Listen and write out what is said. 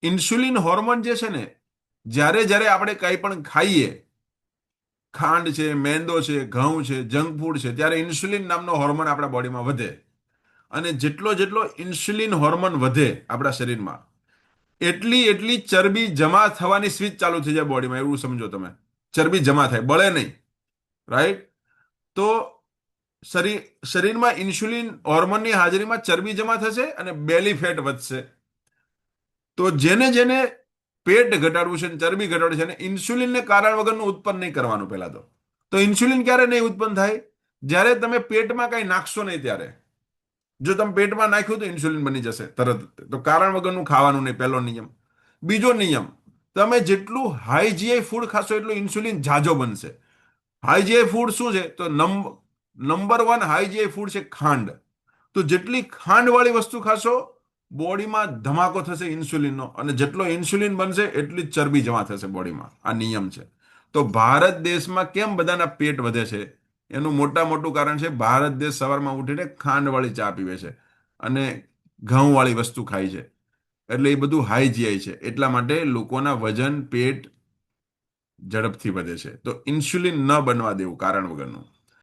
Insulin hormone જે છે ને, જ્યારે જ્યારે આપણે કંઈ પણ ખાઈએ, ખાંડ છે, મેંદો છે, ઘઉં છે, જંક ફૂડ છે, ત્યારે ઇન્સ્યુલિન નામનો હોર્મોન આપણા બોડીમાં વધે. અને જેટલો જેટલો ઇન્સ્યુલિન હોર્મોન વધે આપણા શરીરમાં, એટલી એટલી ચરબી જમા થવાની સ્વિચ ચાલુ થઈ જાય બોડીમાં. એવું સમજો તમે. ચરબી જમા થાય, બળે નહીં. રાઈટ? તો શરીરમાં ઇન્સ્યુલિન હોર્મોનની હાજરીમાં ચરબી જમા થશે અને બેલી ફેટ વધશે. તો જેને જેને પેટ ઘટાડવું છે, ચરબી ઘટાડવું છે, અને ઇન્સ્યુલિનને કારણ વગરનું ઉત્પન્ન નહીં કરવાનું પહેલા તો. તો ઇન્સ્યુલિન ક્યારે નહીં ઉત્પન્ન થાય? જ્યારે તમે પેટમાં કંઈ નાખશો નહીં ત્યારે. જો તમે પેટમાં નાખ્યું તો ઇન્સ્યુલિન બની જશે તરત. તો કારણ વગરનું ખાવાનું નહીં, પહેલો નિયમ. બીજો નિયમ, તમે જેટલું હાઈ જીઆઈ ફૂડ ખાશો એટલું ઇન્સ્યુલિન ઝાઝો બનશે. હાઈ જીઆઈ ફૂડ શું છે? તો number one high GI food છે ખાંડ. તો જેટલી ખાંડવાળી વસ્તુ ખાશો, બોડીમાં ધમાકો થશે ઇન્સ્યુલિનનો, અને જેટલો ઇન્સ્યુલિન બનશે એટલી જ ચરબી જમા થશે બોડીમાં. આ નિયમ છે. તો ભારત દેશમાં કેમ બધાના પેટ વધે છે? એનું મોટું કારણ છે, ભારત દેશ સવારમાં ઉઠીને ખાંડવાળી ચા પીવે છે અને ઘઉંવાળી વસ્તુ ખાય છે. એટલે એ બધું હાઈ જીઆઈ છે. એટલા માટે લોકોના વજન, પેટ ઝડપથી વધે છે. તો ઇન્સ્યુલિન ન બનવા દેવું કારણ વગરનું.